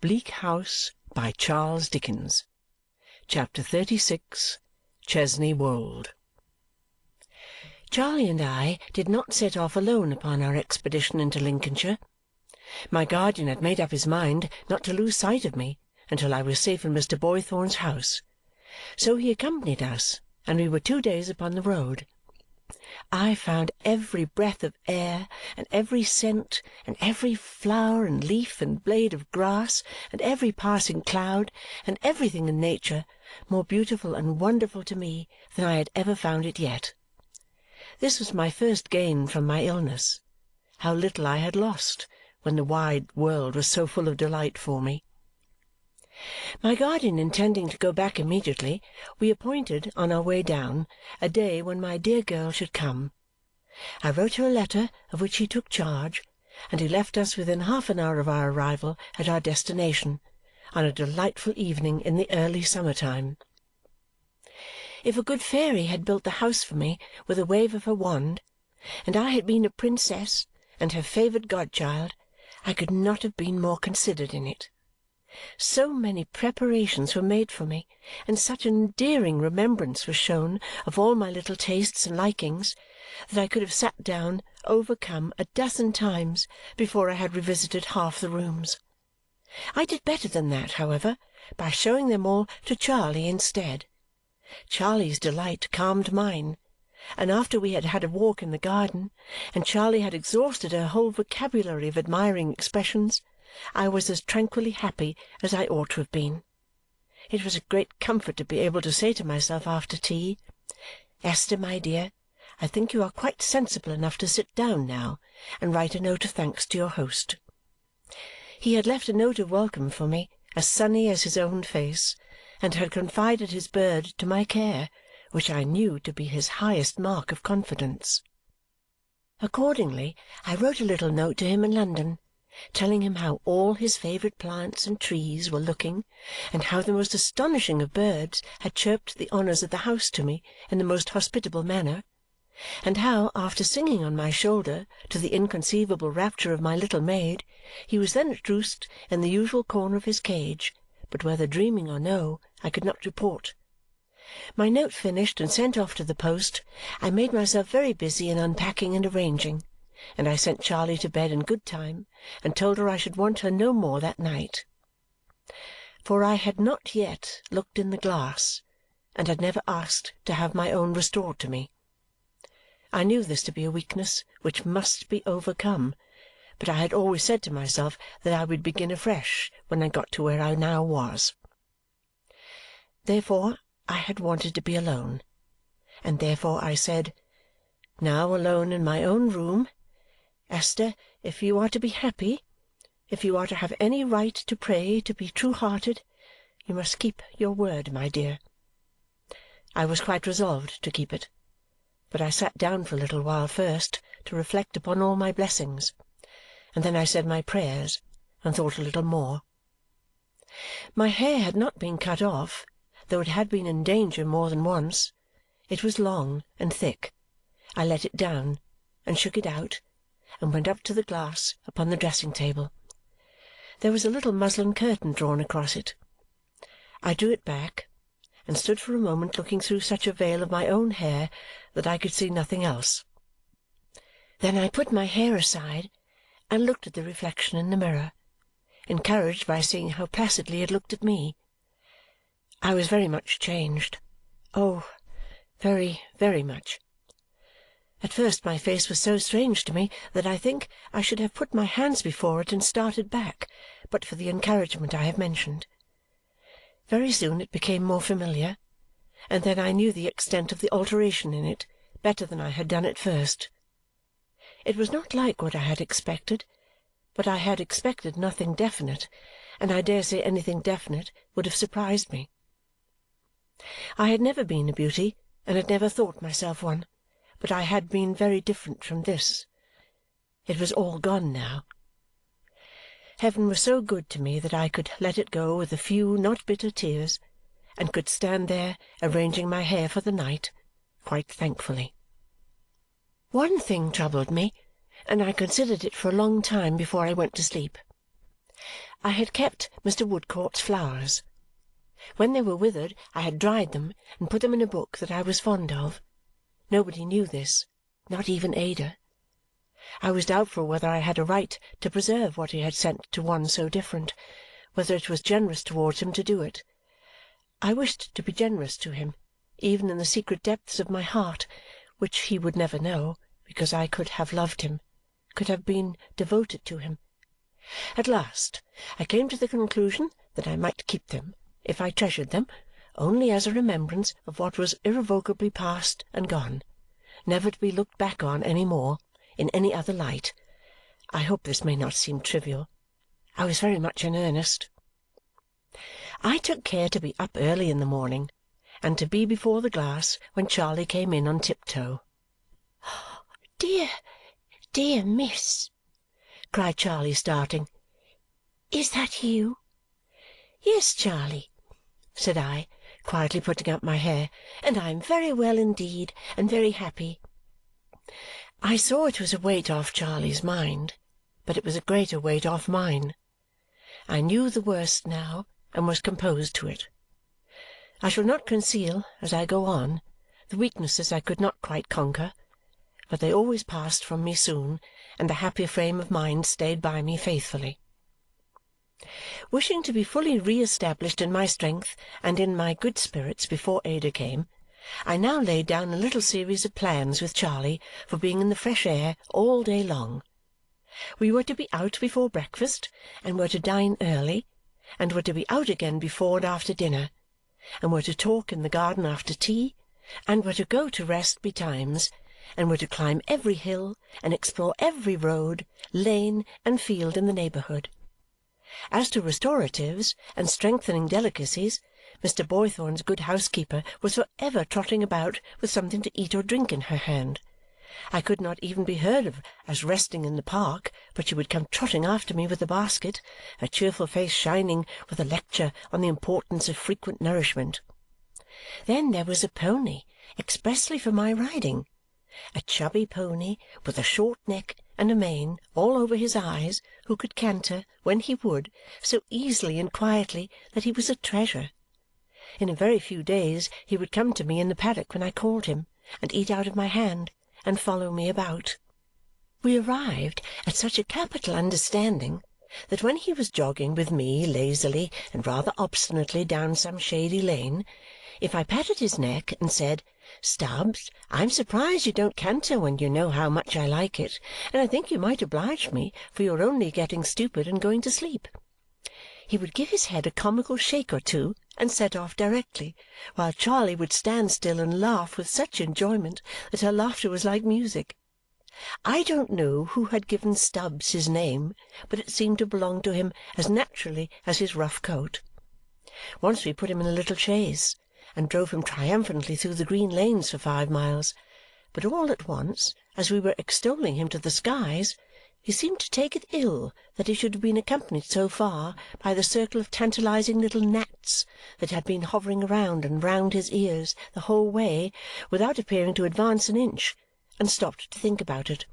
Bleak House by Charles Dickens. Chapter 36. Chesney, Wold. Charley and I did not set off alone upon our expedition into Lincolnshire. My guardian had made up his mind not to lose sight of me until I was safe in Mr. Boythorn's house, so he accompanied us, and we were 2 days upon the road. I found every breath of air, and every scent, and every flower and leaf and blade of grass, and every passing cloud, and everything in nature, more beautiful and wonderful to me than I had ever found it yet. This was my first gain from my illness. How little I had lost, when the wide world was so full of delight for me! My guardian intending to go back immediately, we appointed, on our way down, a day when my dear girl should come. I wrote her a letter of which he took charge, and he left us within half an hour of our arrival at our destination, on a delightful evening in the early summer-time. If a good fairy had built the house for me with a wave of her wand, and I had been a princess and her favoured godchild, I could not have been more considered in it. So many preparations were made for me, and such an endearing remembrance was shown of all my little tastes and likings, that I could have sat down, overcome, 12 times before I had revisited half the rooms. I did better than that, however, by showing them all to Charley instead. Charley's delight calmed mine, and after we had had a walk in the garden, and Charley had exhausted her whole vocabulary of admiring expressions, I was as tranquilly happy as I ought to have been. It was a great comfort to be able to say to myself after tea, "Esther, my dear, I think you are quite sensible enough to sit down now and write a note of thanks to your host." He had left a note of welcome for me, as sunny as his own face, and had confided his bird to my care, which I knew to be his highest mark of confidence. Accordingly, I wrote a little note to him in London, telling him how all his favourite plants and trees were looking, and how the most astonishing of birds had chirped the honours of the house to me in the most hospitable manner, and how, after singing on my shoulder, to the inconceivable rapture of my little maid, he was then at roost in the usual corner of his cage, but whether dreaming or no, I could not report. My note finished and sent off to the post, I made myself very busy in unpacking and arranging, and I sent Charley to bed in good time and told her I should want her no more that night. For I had not yet looked in the glass, and had never asked to have my own restored to me. I knew this to be a weakness which must be overcome, but I had always said to myself that I would begin afresh when I got to where I now was. Therefore I had wanted to be alone, and therefore I said, "Now alone in my own room, Esther, if you are to be happy, if you are to have any right to pray, to be true-hearted, you must keep your word, my dear." I was quite resolved to keep it, but I sat down for a little while first to reflect upon all my blessings, and then I said my prayers and thought a little more. My hair had not been cut off, though it had been in danger more than once. It was long and thick. I let it down, and shook it out, and went up to the glass upon the dressing-table. There was a little muslin curtain drawn across it. I drew it back, and stood for a moment looking through such a veil of my own hair that I could see nothing else. Then I put my hair aside and looked at the reflection in the mirror, encouraged by seeing how placidly it looked at me. I was very much changed. Oh, very, very much. At first my face was so strange to me that I think I should have put my hands before it and started back, but for the encouragement I have mentioned. Very soon it became more familiar, and then I knew the extent of the alteration in it better than I had done at first. It was not like what I had expected, but I had expected nothing definite, and I dare say anything definite would have surprised me. I had never been a beauty, and had never thought myself one, but I had been very different from this. It was all gone now. Heaven was so good to me that I could let it go with a few not bitter tears, and could stand there arranging my hair for the night, quite thankfully. One thing troubled me, and I considered it for a long time before I went to sleep. I had kept Mr. Woodcourt's flowers. When they were withered, I had dried them and put them in a book that I was fond of. Nobody knew this, not even Ada. I was doubtful whether I had a right to preserve what he had sent to one so different, whether it was generous towards him to do it. I wished to be generous to him, even in the secret depths of my heart, which he would never know, because I could have loved him, could have been devoted to him. At last I came to the conclusion that I might keep them, if I treasured them, only as a remembrance of what was irrevocably past and gone, never to be looked back on any more in any other light. I hope this may not seem trivial. I was very much in earnest. I took care to be up early in the morning and to be before the glass when Charley came in on tiptoe. "Dear, dear miss!" cried Charley, starting. "Is that you?" "Yes, Charley," said I, quietly putting up my hair, "and I am very well indeed, and very happy." I saw it was a weight off Charley's mind, but it was a greater weight off mine. I knew the worst now and was composed to it. I shall not conceal, as I go on, the weaknesses I could not quite conquer, but they always passed from me soon, and the happier frame of mind stayed by me faithfully. Wishing to be fully re-established in my strength and in my good spirits before Ada came, I now laid down a little series of plans with Charley for being in the fresh air all day long. We were to be out before breakfast, and were to dine early, and were to be out again before and after dinner, and were to talk in the garden after tea, and were to go to rest betimes, and were to climb every hill and explore every road, lane, and field in the neighbourhood. As to restoratives and strengthening delicacies, Mr. Boythorn's good housekeeper was for ever trotting about with something to eat or drink in her hand. I could not even be heard of as resting in the park, but she would come trotting after me with a basket, her cheerful face shining with a lecture on the importance of frequent nourishment. Then there was a pony expressly for my riding, a chubby pony with a short neck and a mane all over his eyes, who could canter, when he would, so easily and quietly that he was a treasure. In a very few days he would come to me in the paddock when I called him, and eat out of my hand, and follow me about. We arrived at such a capital understanding that when he was jogging with me lazily and rather obstinately down some shady lane, if I patted his neck and said, "Stubbs, I'm surprised you don't canter when you know how much I like it, and I think you might oblige me, for you're only getting stupid and going to sleep," he would give his head a comical shake or two and set off directly, while Charley would stand still and laugh with such enjoyment that her laughter was like music. I don't know who had given Stubbs his name, but it seemed to belong to him as naturally as his rough coat. Once we put him in a little chaise and drove him triumphantly through the green lanes for 5 miles, but all at once, as we were extolling him to the skies, he seemed to take it ill that he should have been accompanied so far by the circle of tantalizing little gnats that had been hovering round and round his ears the whole way without appearing to advance an inch, and stopped to think about it.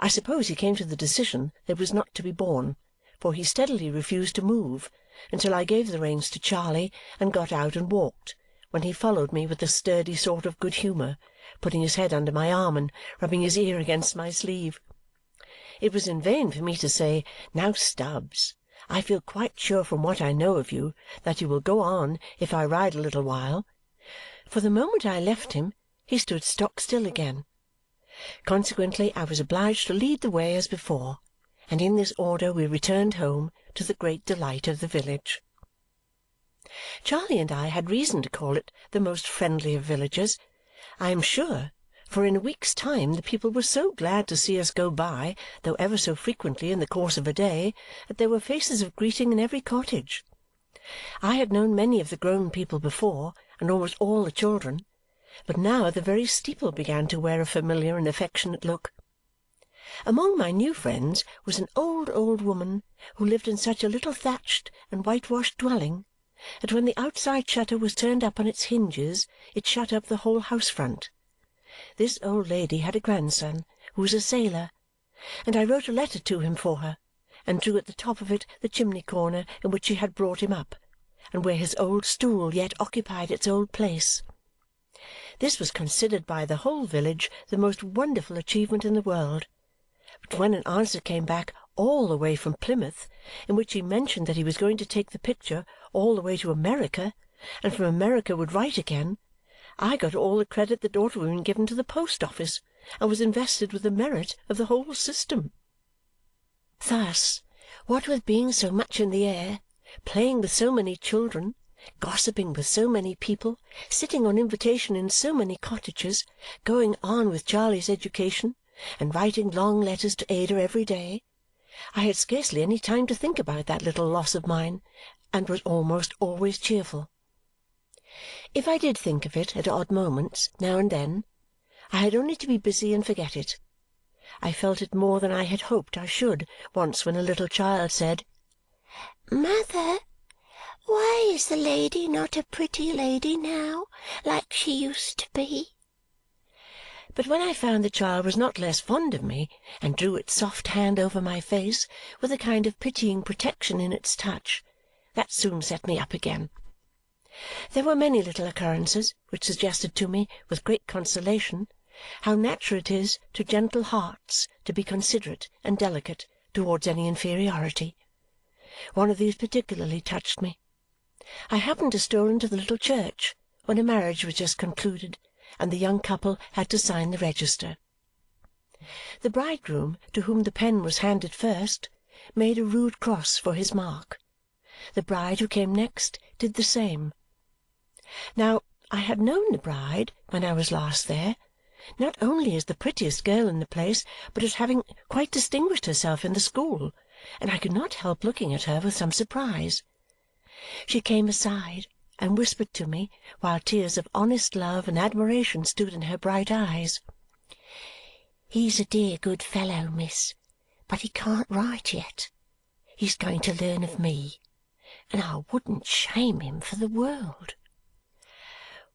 I suppose he came to the decision that it was not to be borne, for he steadily refused to move until I gave the reins to Charley and got out and walked, when he followed me with a sturdy sort of good humour, putting his head under my arm and rubbing his ear against my sleeve. It was in vain for me to say, "Now, Stubbs, I feel quite sure from what I know of you that you will go on if I ride a little while," for the moment I left him he stood stock still again. Consequently I was obliged to lead the way as before, and in this order we returned home, to the great delight of the village. Charley and I had reason to call it the most friendly of villages, I am sure, for in a week's time the people were so glad to see us go by, though ever so frequently in the course of a day, that there were faces of greeting in every cottage. I had known many of the grown people before, and almost all the children, but now the very steeple began to wear a familiar and affectionate look. Among my new friends was an old woman who lived in such a little thatched and whitewashed dwelling that when the outside shutter was turned up on its hinges it shut up the whole house front. This old lady had a grandson who was a sailor, and I wrote a letter to him for her and drew at the top of it the chimney-corner in which she had brought him up, and where his old stool yet occupied its old place. This was considered by the whole village the most wonderful achievement in the world, but when an answer came back all the way from Plymouth, in which he mentioned that he was going to take the picture all the way to America, and from America would write again, I got all the credit that ought to have been given to the post-office, and was invested with the merit of the whole system. Thus, what with being so much in the air, playing with so many children, gossiping with so many people, sitting on invitation in so many cottages, going on with Charley's education, and writing long letters to Ada every day, I had scarcely any time to think about that little loss of mine, and was almost always cheerful. If I did think of it at odd moments, now and then, I had only to be busy and forget it. I felt it more than I had hoped I should once when a little child said, "Mother, why is the lady not a pretty lady now, like she used to be?" But when I found the child was not less fond of me and drew its soft hand over my face with a kind of pitying protection in its touch, that soon set me up again. There were many little occurrences which suggested to me, with great consolation, how natural it is to gentle hearts to be considerate and delicate towards any inferiority. One of these particularly touched me. I happened to stroll into the little church when a marriage was just concluded, and the young couple had to sign the register. The bridegroom, to whom the pen was handed first, made a rude cross for his mark. The bride, who came next, did the same. Now, I had known the bride, when I was last there, not only as the prettiest girl in the place, but as having quite distinguished herself in the school, and I could not help looking at her with some surprise. She came aside and whispered to me, while tears of honest love and admiration stood in her bright eyes, "He's a dear good fellow, miss, but he can't write yet. He's going to learn of me, and I wouldn't shame him for the world."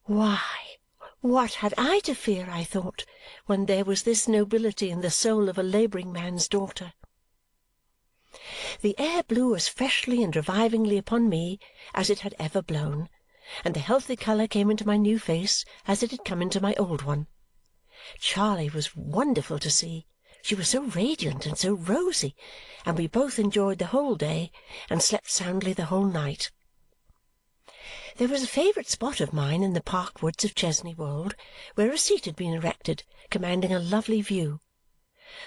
Why, what had I to fear, I thought, when there was this nobility in the soul of a labouring man's daughter? The air blew as freshly and revivingly upon me as it had ever blown, and the healthy colour came into my new face as it had come into my old one. Charley was wonderful to see. She was so radiant and so rosy, and we both enjoyed the whole day and slept soundly the whole night. There was a favourite spot of mine in the park woods of Chesney Wold, where a seat had been erected, commanding a lovely view.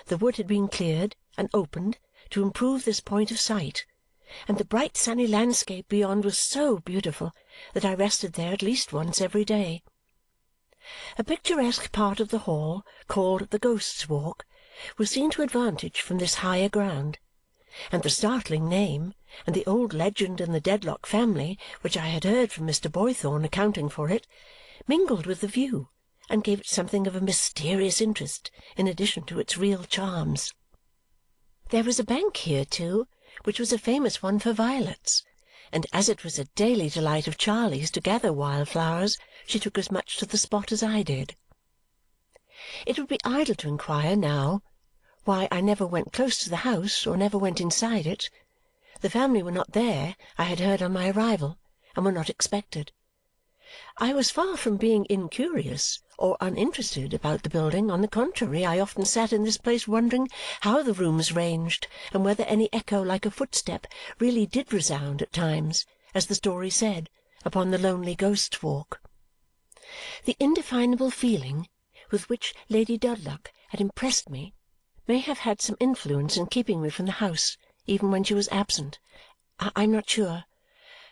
The wood had been cleared and opened to improve this point of sight, and the bright sunny landscape beyond was so beautiful that I rested there at least once every day. A picturesque part of the hall, called the Ghost's Walk, was seen to advantage from this higher ground, and the startling name, and the old legend in the Dedlock family, which I had heard from Mr. Boythorn accounting for it, mingled with the view and gave it something of a mysterious interest in addition to its real charms. There was a bank here, too, which was a famous one for violets, and as it was a daily delight of Charley's to gather wild flowers, she took as much to the spot as I did. It would be idle to inquire now why I never went close to the house or never went inside it. The family were not there, I had heard on my arrival, and were not expected. I was far from being incurious or uninterested about the building. On the contrary, I often sat in this place wondering how the rooms ranged and whether any echo like a footstep really did resound at times, as the story said, upon the lonely Ghost's Walk. The indefinable feeling with which Lady Dedlock had impressed me may have had some influence in keeping me from the house even when she was absent. I am not sure.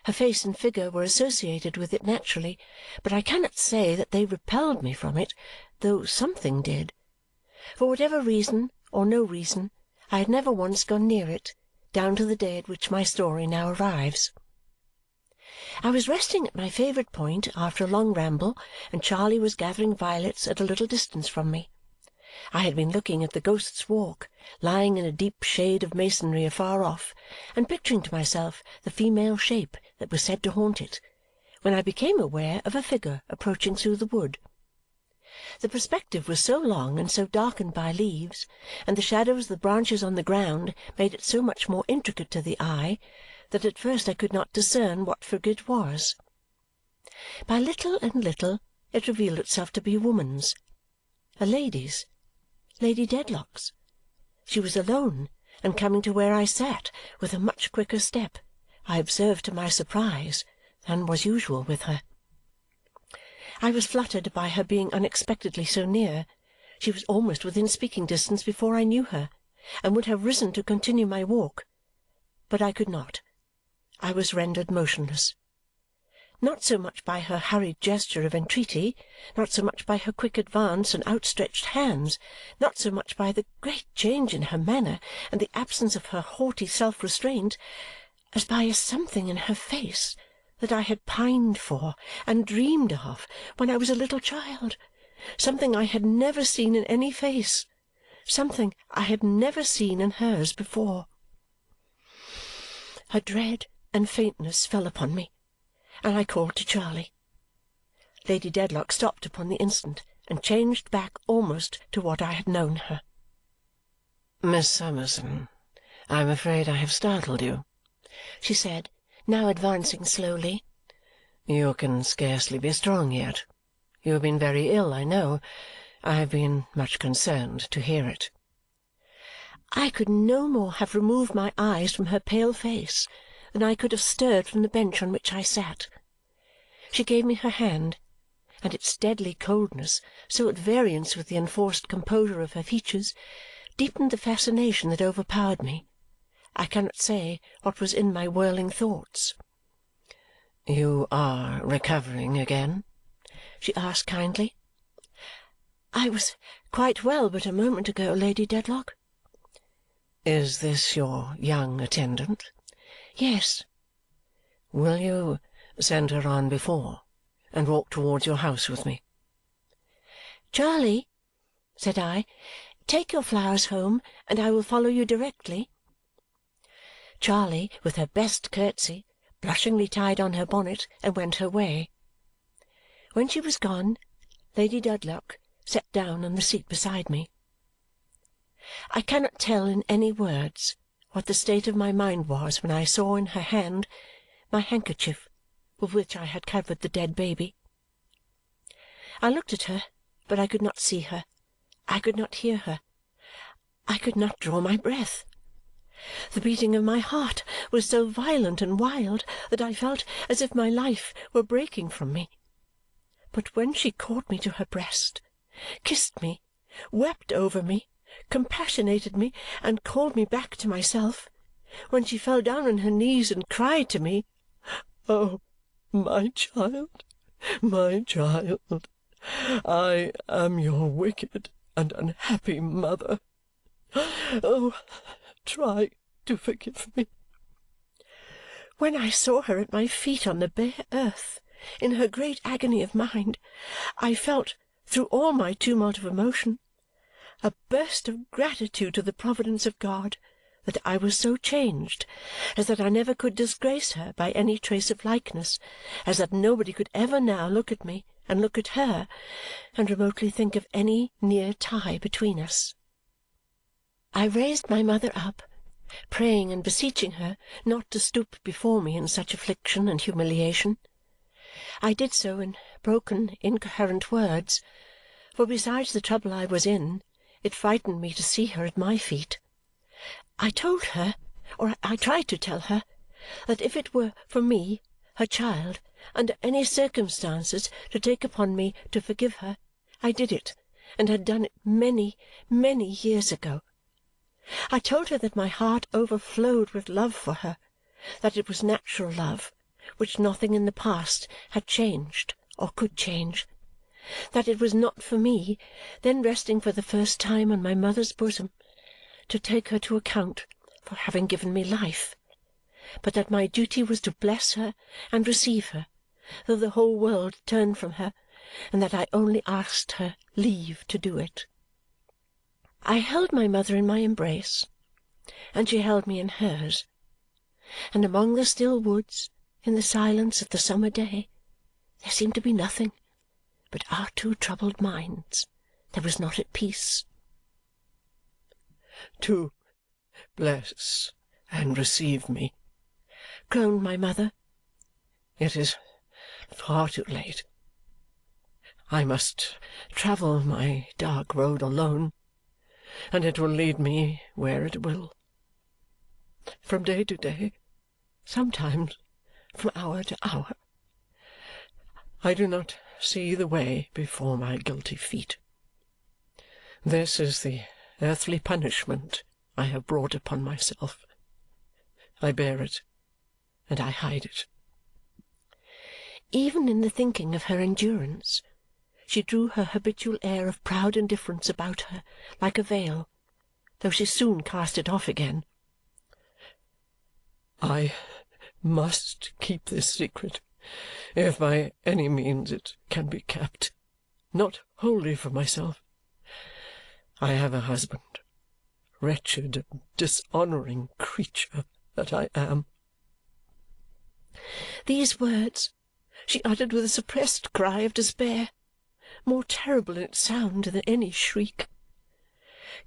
Her face and figure were associated with it naturally, but I cannot say that they repelled me from it, though something did. For whatever reason or no reason, I had never once gone near it, down to the day at which my story now arrives. I was resting at my favourite point after a long ramble, and Charley was gathering violets at a little distance from me. I had been looking at the Ghost's Walk, lying in a deep shade of masonry afar off, and picturing to myself the female shape that was said to haunt it, when I became aware of a figure approaching through the wood. The perspective was so long and so darkened by leaves, and the shadows of the branches on the ground made it so much more intricate to the eye, that at first I could not discern what figure it was. By little and little it revealed itself to be a woman's, a lady's, Lady Dedlock's. She was alone, and coming to where I sat with a much quicker step, I observed to my surprise, than was usual with her. I was fluttered by her being unexpectedly so near. She was almost within speaking distance before I knew her, and would have risen to continue my walk. But I could not. I was rendered motionless. Not so much by her hurried gesture of entreaty, not so much by her quick advance and outstretched hands, not so much by the great change in her manner and the absence of her haughty self-restraint, as by a something in her face that I had pined for and dreamed of when I was a little child, something I had never seen in any face, something I had never seen in hers before. Her dread and faintness fell upon me, and I called to Charley. Lady Dedlock stopped upon the instant and changed back almost to what I had known her. "Miss Summerson, I am afraid I have startled you," she said, now advancing slowly. "You can scarcely be strong yet. You have been very ill, I know. I have been much concerned to hear it." I could no more have removed my eyes from her pale face than I could have stirred from the bench on which I sat. She gave me her hand, and its deadly coldness, so at variance with the enforced composure of her features, deepened the fascination that overpowered me. I cannot say what was in my whirling thoughts. "You are recovering again?" she asked kindly. "I was quite well but a moment ago, Lady Dedlock." "Is this your young attendant?" "Yes." "Will you send her on before and walk towards your house with me?" "Charley," said I, "take your flowers home, and I will follow you directly." Charley, with her best curtsy, blushingly tied on her bonnet and went her way. When she was gone, Lady Dedlock sat down on the seat beside me. I cannot tell in any words what the state of my mind was when I saw in her hand my handkerchief with which I had covered the dead baby. I looked at her, but I could not see her, I could not hear her, I could not draw my breath. The beating of my heart was so violent and wild that I felt as if my life were breaking from me. But when she caught me to her breast, kissed me, wept over me, compassionated me, and called me back to myself, when she fell down on her knees and cried to me, "Oh, my child, my child, I am your wicked and unhappy mother. Oh, try to forgive me." When I saw her at my feet on the bare earth, in her great agony of mind, I felt, through all my tumult of emotion, a burst of gratitude to the providence of God that I was so changed as that I never could disgrace her by any trace of likeness, as that nobody could ever now look at me and look at her and remotely think of any near tie between us. I raised my mother up, praying and beseeching her not to stoop before me in such affliction and humiliation. I did so in broken, incoherent words, for besides the trouble I was in, it frightened me to see her at my feet. I told her, or I tried to tell her, that if it were for me, her child, under any circumstances, to take upon me to forgive her, I did it, and had done it many, many years ago. I told her that my heart overflowed with love for her, that it was natural love, which nothing in the past had changed or could change, that it was not for me, then resting for the first time on my mother's bosom, to take her to account for having given me life, but that my duty was to bless her and receive her, though the whole world turned from her, and that I only asked her leave to do it. I held my mother in my embrace, and she held me in hers, and among the still woods, in the silence of the summer day, there seemed to be nothing but our two troubled minds, there was not at peace. "To bless and receive me," groaned my mother. "It is far too late. I must travel my dark road alone, and it will lead me where it will. From day to day, sometimes from hour to hour, I do not see the way before my guilty feet. This is the earthly punishment I have brought upon myself. I bear it, and I hide it." Even in the thinking of her endurance, she drew her habitual air of proud indifference about her like a veil, though she soon cast it off again. "I must keep this secret, if by any means it can be kept, not wholly for myself. I have a husband, wretched and dishonouring creature that I am." These words she uttered with a suppressed cry of despair, more terrible in its sound than any shriek.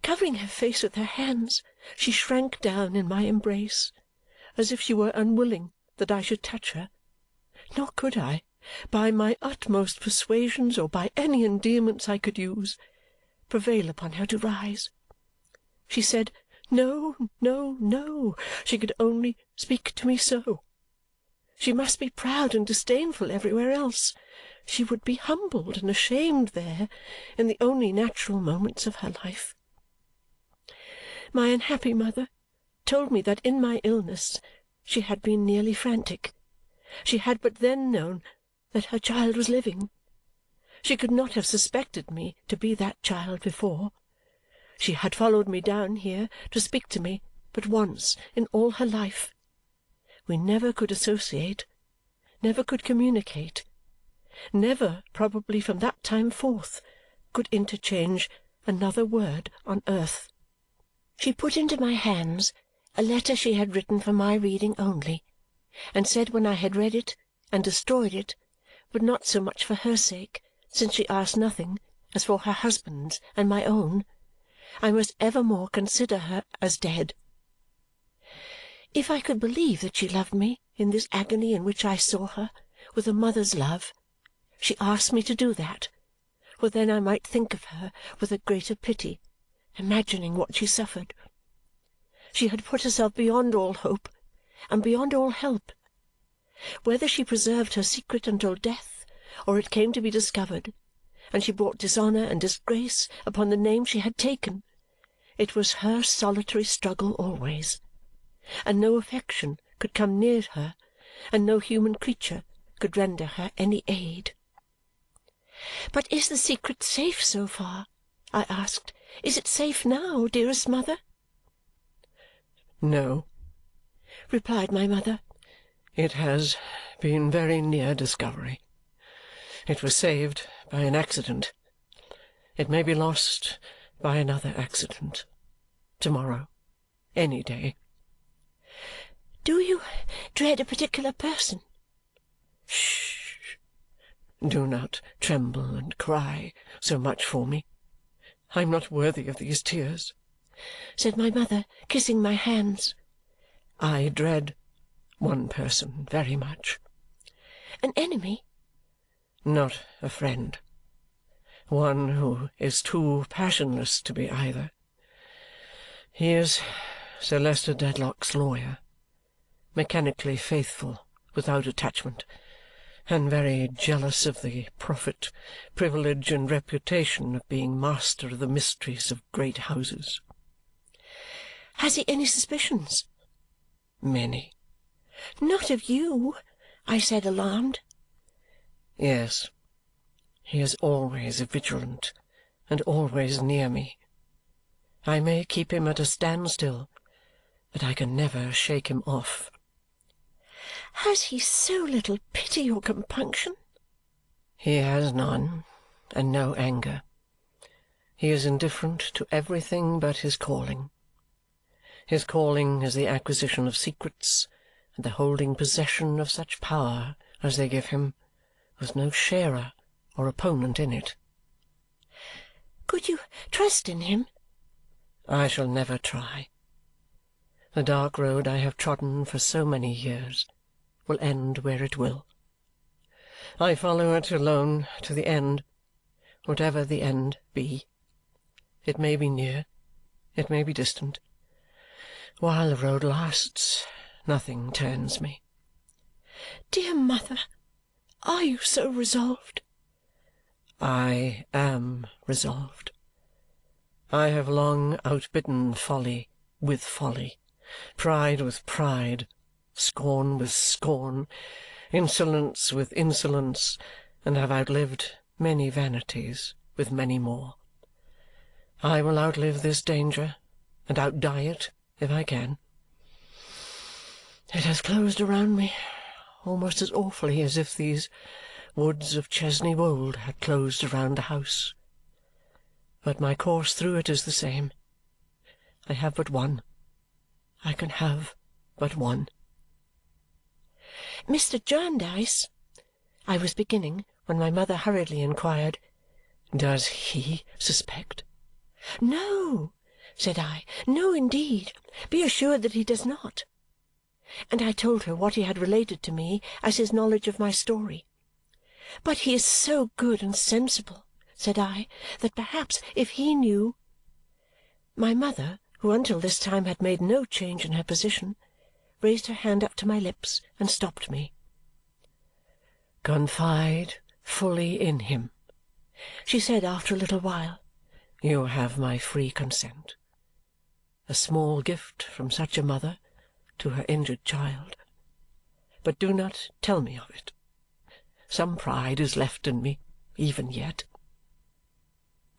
Covering her face with her hands, she shrank down in my embrace, as if she were unwilling that I should touch her. Nor could I, by my utmost persuasions or by any endearments I could use, prevail upon her to rise. She said, no, no, no, she could only speak to me so. She must be proud and disdainful everywhere else. She would be humbled and ashamed there, in the only natural moments of her life. My unhappy mother told me that in my illness she had been nearly frantic. She had but then known that her child was living. She could not have suspected me to be that child before. She had followed me down here to speak to me but once in all her life. We never could associate, never could communicate, never, probably from that time forth, could interchange another word on earth. She put into my hands a letter she had written for my reading only, and said when I had read it and destroyed it, but not so much for her sake, since she asked nothing, as for her husband's and my own, I must evermore consider her as dead. If I could believe that she loved me in this agony in which I saw her, with a mother's love, she asked me to do that, for then I might think of her with a greater pity, imagining what she suffered. She had put herself beyond all hope and beyond all help. Whether she preserved her secret until death, or it came to be discovered, and she brought dishonour and disgrace upon the name she had taken, it was her solitary struggle always, and no affection could come near her, and no human creature could render her any aid. "But is the secret safe so far?" I asked. "Is it safe now, dearest mother?" "No," replied my mother. "It has been very near discovery. It was saved by an accident. It may be lost by another accident. To-morrow. Any day." "Do you dread a particular person?" "Shh! Do not tremble and cry so much for me. I am not worthy of these tears," said my mother, kissing my hands. "I dread one person very much." "An enemy?" "Not a friend. One who is too passionless to be either. He is Sir Leicester Dedlock's lawyer, mechanically faithful, without attachment, and very jealous of the profit, privilege, and reputation of being master of the mysteries of great houses." "Has he any suspicions?" "Many." "Not of you?" I said, alarmed. "Yes. He is always vigilant, and always near me. I may keep him at a standstill, but I can never shake him off." "Has he so little pity or compunction?" "He has none, and no anger. He is indifferent to everything but his calling. His calling is the acquisition of secrets and the holding possession of such power as they give him, with no sharer or opponent in it. Could you trust in him? I shall never try. The dark road I have trodden for so many years will end where it will. I follow it alone to the end, whatever the end be. It may be near, it may be distant. While the road lasts, nothing turns me. Dear mother, are you so resolved? I am resolved. I have long outbidden folly with folly, pride with pride, scorn with scorn, insolence with insolence, and have outlived many vanities with many more. I will outlive this danger and outdie it if I can. It has closed around me almost as awfully as if these woods of Chesney Wold had closed around the house. But my course through it is the same. I have but one. I can have but one. Mr. Jarndyce, I was beginning, when my mother hurriedly inquired, Does he suspect? No, said I. No, indeed. Be assured that he does not. And I told her what he had related to me as his knowledge of my story. But he is so good and sensible, said I, that perhaps if he knew. My mother, who until this time had made no change in her position, raised her hand up to my lips and stopped me. Confide fully in him, she said after a little while. You have my free consent. A small gift from such a mother to her injured child. But do not tell me of it. Some pride is left in me, even yet.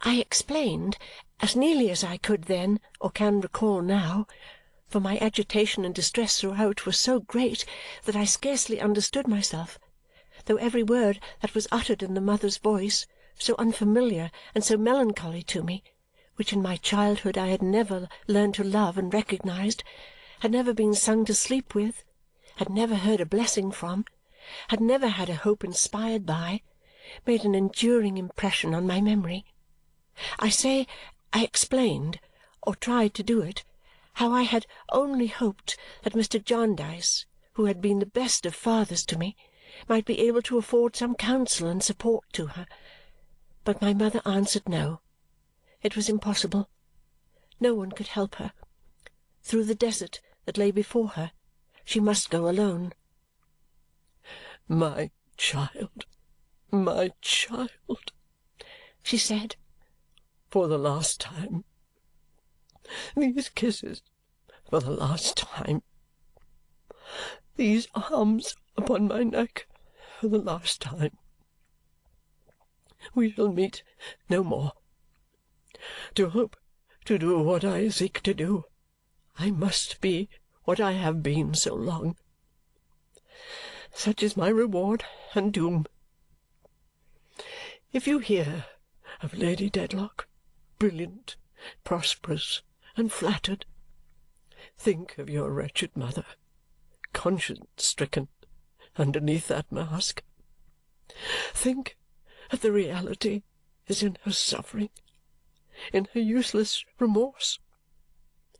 I explained, as nearly as I could then or can recall now, for my agitation and distress throughout were so great that I scarcely understood myself, though every word that was uttered in the mother's voice, so unfamiliar and so melancholy to me, which in my childhood I had never learned to love and recognized, had never been sung to sleep with, had never heard a blessing from, had never had a hope inspired by, made an enduring impression on my memory. I say I explained, or tried to do it, how I had only hoped that Mr. Jarndyce, who had been the best of fathers to me, might be able to afford some counsel and support to her. But my mother answered no. It was impossible. No one could help her. Through the desert that lay before her, she must go alone. My child, she said, for the last time, these kisses for the last time, these arms upon my neck for the last time. We shall meet no more. To hope to do what I seek to do, I must be what I have been so long. Such is my reward and doom. If you hear of Lady Dedlock, brilliant, prosperous, and flattered, think of your wretched mother, conscience-stricken underneath that mask. Think that the reality is in her suffering, in her useless remorse,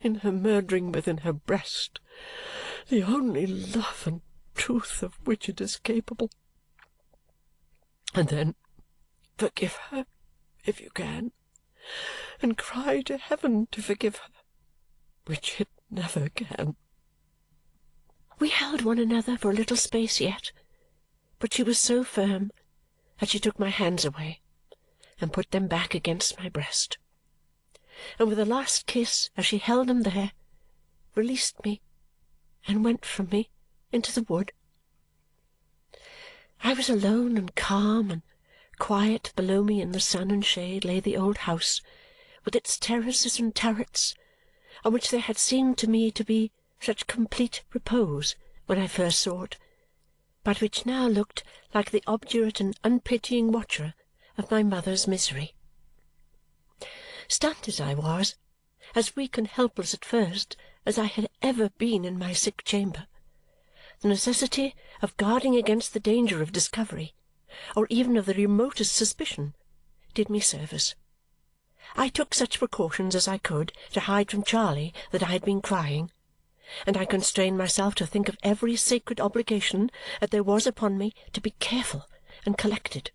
in her murdering within her breast the only love and truth of which it is capable. And then forgive her, if you can, and cry to heaven to forgive her, which it never can. We held one another for a little space yet, but she was so firm that she took my hands away and put them back against my breast, and with a last kiss as she held them there, released me and went from me into the wood. I was alone and calm and quiet. Below me in the sun and shade lay the old house, with its terraces and turrets, on which there had seemed to me to be such complete repose when I first saw it, but which now looked like the obdurate and unpitying watcher of my mother's misery. Stunned as I was, as weak and helpless at first as I had ever been in my sick chamber, the necessity of guarding against the danger of discovery or even of the remotest suspicion, did me service. I took such precautions as I could to hide from Charley that I had been crying, and I constrained myself to think of every sacred obligation that there was upon me to be careful and collected.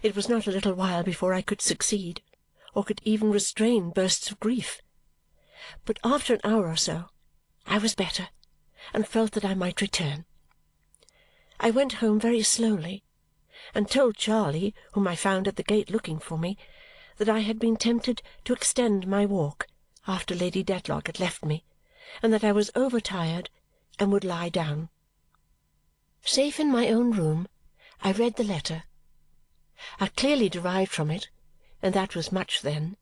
It was not a little while before I could succeed, or could even restrain bursts of grief. But after an hour or so, I was better, and felt that I might return. I went home very slowly, and told Charley, whom I found at the gate looking for me, that I had been tempted to extend my walk after Lady Dedlock had left me, and that I was overtired and would lie down. Safe in my own room, I read the letter. I clearly derived from it, and that was much then,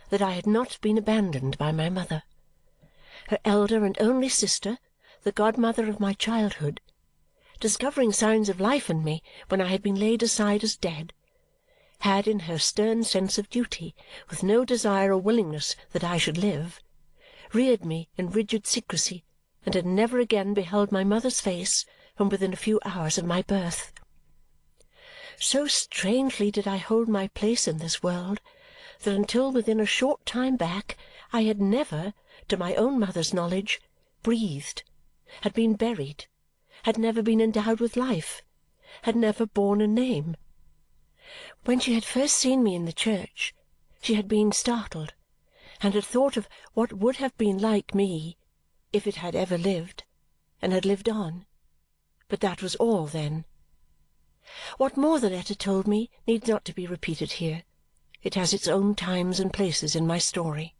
that I had not been abandoned by my mother. Her elder and only sister, the godmother of my childhood, discovering signs of life in me when I had been laid aside as dead, had in her stern sense of duty, with no desire or willingness that I should live, reared me in rigid secrecy and had never again beheld my mother's face from within a few hours of my birth. So strangely did I hold my place in this world that until within a short time back I had never, to my own mother's knowledge, breathed, had been buried, had never been endowed with life, had never borne a name. When she had first seen me in the church, she had been startled, and had thought of what would have been like me if it had ever lived, and had lived on. But that was all then. What more the letter told me needs not to be repeated here. It has its own times and places in my story.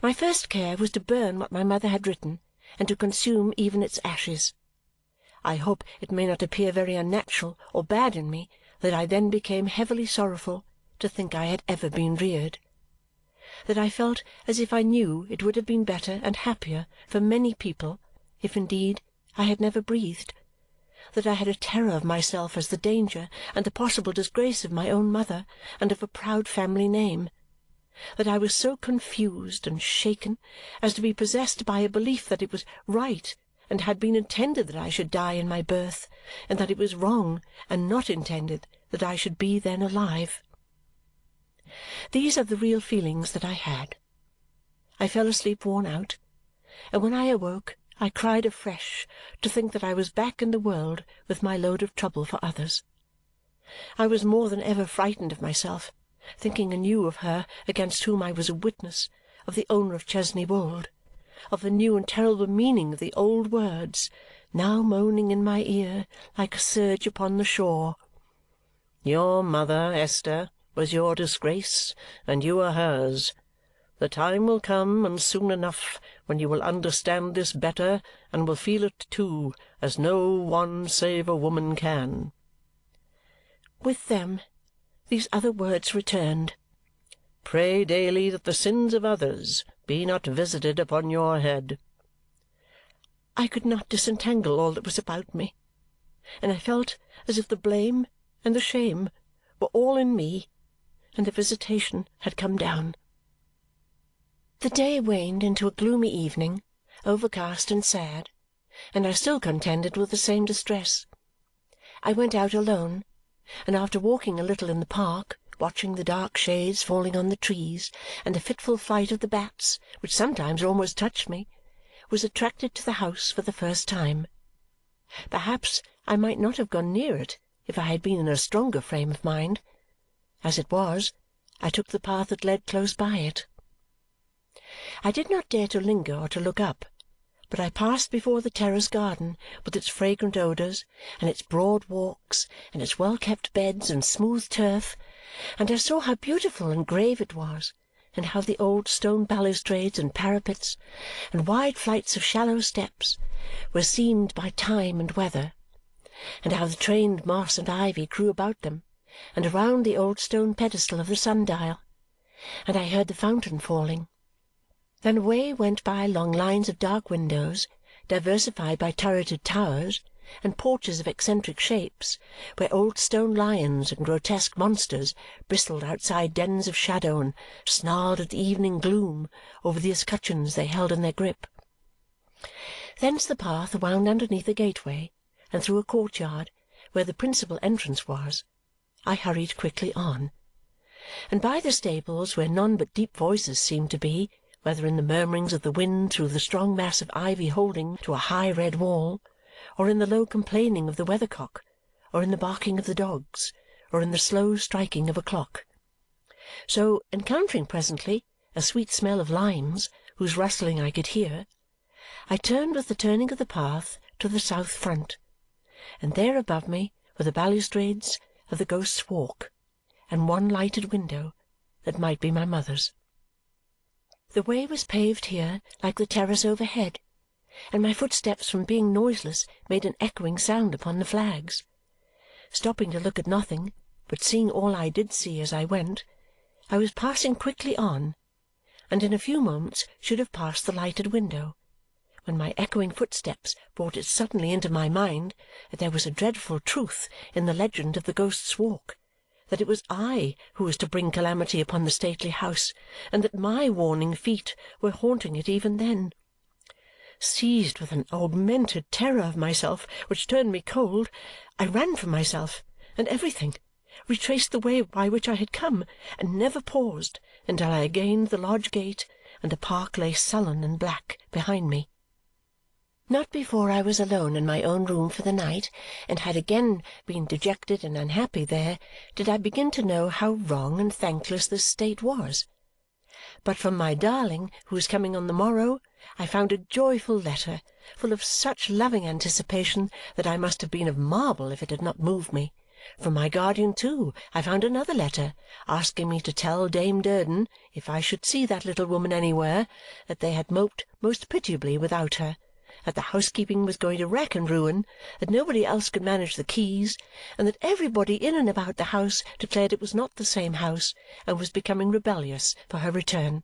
My first care was to burn what my mother had written and to consume even its ashes. I hope it may not appear very unnatural or bad in me that I then became heavily sorrowful to think I had ever been reared, that I felt as if I knew it would have been better and happier for many people if indeed I had never breathed, that I had a terror of myself as the danger and the possible disgrace of my own mother and of a proud family name, that I was so confused and shaken as to be possessed by a belief that it was right and had been intended that I should die in my birth, and that it was wrong and not intended that I should be then alive. These are the real feelings that I had. I fell asleep worn out, and when I awoke I cried afresh to think that I was back in the world with my load of trouble for others. I was more than ever frightened of myself, thinking anew of her against whom I was a witness, of the owner of Chesney Wold, of the new and terrible meaning of the old words, now moaning in my ear like a surge upon the shore. "Your mother, Esther, was your disgrace, and you are hers. The time will come, and soon enough, when you will understand this better and will feel it too, as no one save a woman can." With them these other words returned. "Pray daily that the sins of others be not visited upon your head." I could not disentangle all that was about me, and I felt as if the blame and the shame were all in me, and the visitation had come down. The day waned into a gloomy evening, overcast and sad, and I still contended with the same distress. I went out alone, and after walking a little in the park, watching the dark shades falling on the trees and the fitful flight of the bats, which sometimes almost touched me, was attracted to the house for the first time. Perhaps I might not have gone near it if I had been in a stronger frame of mind. As it was, I took the path that led close by it. I did not dare to linger or to look up, but I passed before the terrace garden with its fragrant odours, and its broad walks, and its well-kept beds and smooth turf, and I saw how beautiful and grave it was, and how the old stone balustrades and parapets and wide flights of shallow steps were seamed by time and weather, and how the trained moss and ivy grew about them and around the old stone pedestal of the sun-dial, and I heard the fountain falling. Then away went by long lines of dark windows, diversified by turreted towers and porches of eccentric shapes, where old stone lions and grotesque monsters bristled outside dens of shadow and snarled at the evening gloom over the escutcheons they held in their grip. Thence the path wound underneath a gateway and through a courtyard where the principal entrance was, I hurried quickly on, and by the stables where none but deep voices seemed to be, whether in the murmurings of the wind through the strong mass of ivy holding to a high red wall, or in the low complaining of the weathercock, or in the barking of the dogs, or in the slow striking of a clock. So, encountering presently a sweet smell of limes, whose rustling I could hear, I turned with the turning of the path to the south front, and there above me were the balustrades of the Ghost's Walk, and one lighted window that might be my mother's. The way was paved here like the terrace overhead, and my footsteps from being noiseless made an echoing sound upon the flags. Stopping to look at nothing, but seeing all I did see as I went, I was passing quickly on, and in a few moments should have passed the lighted window, when my echoing footsteps brought it suddenly into my mind that there was a dreadful truth in the legend of the Ghost's Walk, that it was I who was to bring calamity upon the stately house, and that my warning feet were haunting it even then. Seized with an augmented terror of myself which turned me cold, I ran from myself and everything, retraced the way by which I had come, and never paused until I gained the lodge gate and the park lay sullen and black behind me. Not before I was alone in my own room for the night and had again been dejected and unhappy there did I begin to know how wrong and thankless this state was. But from my darling, who was coming on the morrow, I found a joyful letter, full of such loving anticipation that I must have been of marble if it had not moved me. From my guardian, too, I found another letter, asking me to tell Dame Durden, if I should see that little woman anywhere, that they had moped most pitiably without her, that the housekeeping was going to wreck and ruin, that nobody else could manage the keys, and that everybody in and about the house declared it was not the same house and was becoming rebellious for her return.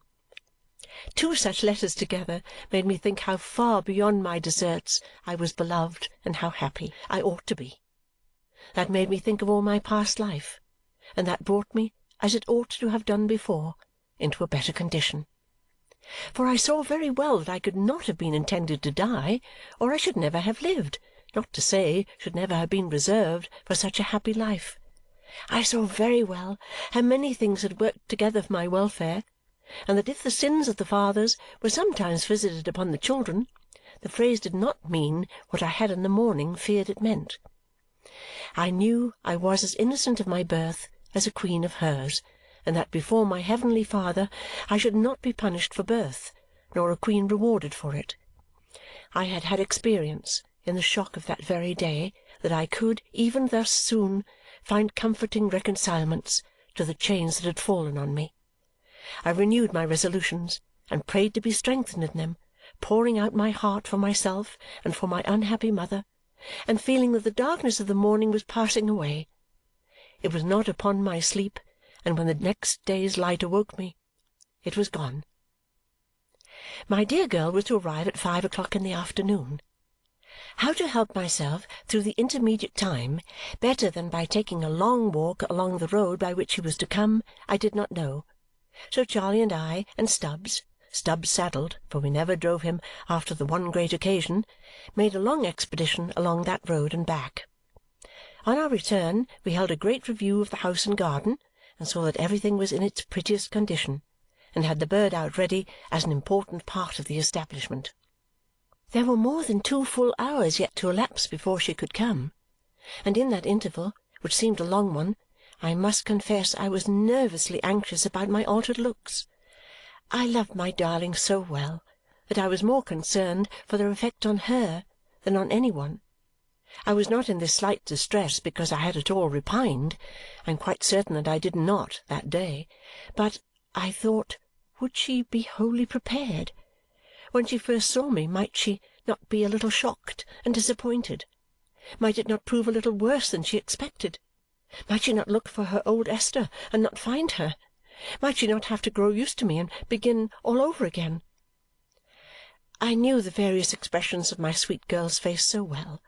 Two such letters together made me think how far beyond my deserts I was beloved and how happy I ought to be. That made me think of all my past life, and that brought me, as it ought to have done before, into a better condition. For I saw very well that I could not have been intended to die, or I should never have lived, not to say should never have been reserved for such a happy life. I saw very well how many things had worked together for my welfare, and that if the sins of the fathers were sometimes visited upon the children, the phrase did not mean what I had in the morning feared it meant. I knew I was as innocent of my birth as a queen of hers, and that before my heavenly Father I should not be punished for birth, nor a queen rewarded for it. I had had experience, in the shock of that very day, that I could, even thus soon, find comforting reconcilements to the chains that had fallen on me. I renewed my resolutions, and prayed to be strengthened in them, pouring out my heart for myself and for my unhappy mother, and feeling that the darkness of the morning was passing away. It was not upon my sleep, and when the next day's light awoke me, it was gone. My dear girl was to arrive at 5 o'clock in the afternoon. How to help myself through the intermediate time better than by taking a long walk along the road by which she was to come, I did not know. So Charley and I and Stubbs saddled, for we never drove him after the one great occasion, made a long expedition along that road and back. On our return we held a great review of the house and garden, and saw that everything was in its prettiest condition, and had the bird out ready as an important part of the establishment. There were more than 2 full hours yet to elapse before she could come, and in that interval, which seemed a long one, I must confess I was nervously anxious about my altered looks. I loved my darling so well that I was more concerned for their effect on her than on any one. I was not in this slight distress because I had at all repined. I am quite certain that I did not that day. But I thought, would she be wholly prepared? When she first saw me, might she not be a little shocked and disappointed? Might it not prove a little worse than she expected? Might she not look for her old Esther and not find her? Might she not have to grow used to me and begin all over again? I knew the various expressions of my sweet girl's face so well,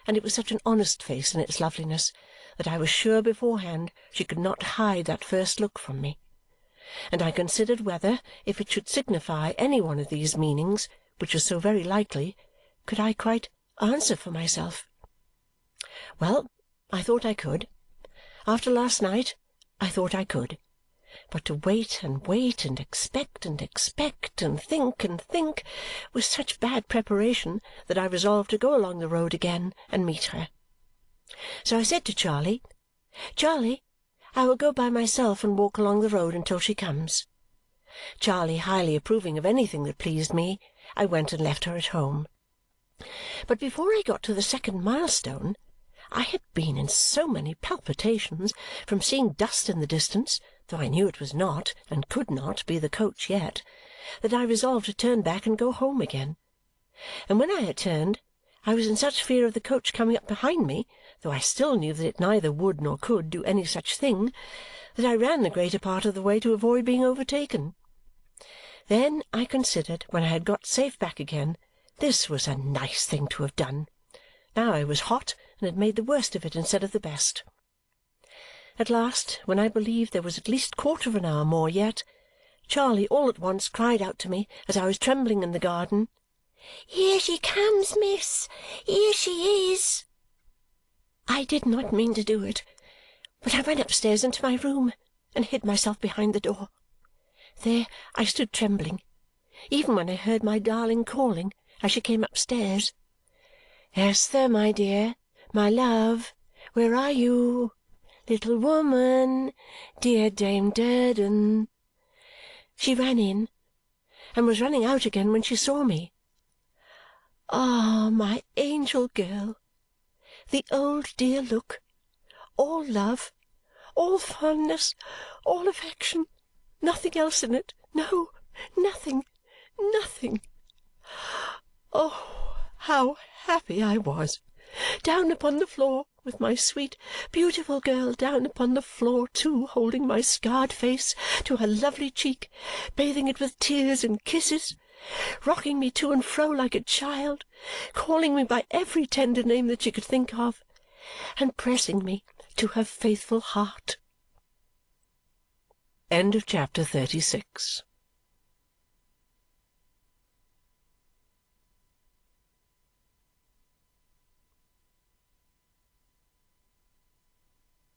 and it was such an honest face in its loveliness, that I was sure beforehand she could not hide that first look from me. And I considered whether, if it should signify any one of these meanings, which was so very likely, could I quite answer for myself. Well, I thought I could. After last night, I thought I could. But to wait and expect and think was such bad preparation that I resolved to go along the road again and meet her. So I said to Charley, "Charley, I will go by myself and walk along the road until she comes." Charley highly approving of anything that pleased me, I went and left her at home. But before I got to the second milestone, I had been in so many palpitations from seeing dust in the distance, though I knew it was not, and could not, be the coach yet, that I resolved to turn back and go home again. And when I had turned, I was in such fear of the coach coming up behind me, though I still knew that it neither would nor could do any such thing, that I ran the greater part of the way to avoid being overtaken. Then I considered, when I had got safe back again, this was a nice thing to have done. Now I was hot and had made the worst of it instead of the best. At last, when I believed there was at least quarter of an hour more yet, Charley all at once cried out to me as I was trembling in the garden, "Here she comes, miss! Here she is!" I did not mean to do it, but I went upstairs into my room and hid myself behind the door. There I stood trembling, even when I heard my darling calling as she came upstairs, "Esther, my dear, my love, where are you? Little woman, dear Dame Durden." She ran in, and was running out again when she saw me. Ah, my angel girl! The old dear look, all love, all fondness, all affection, nothing else in it, no, nothing, nothing. Oh, how happy I was, down upon the floor, with my sweet, beautiful girl down upon the floor too, holding my scarred face to her lovely cheek, bathing it with tears and kisses, rocking me to and fro like a child, calling me by every tender name that she could think of, and pressing me to her faithful heart. End of chapter 36.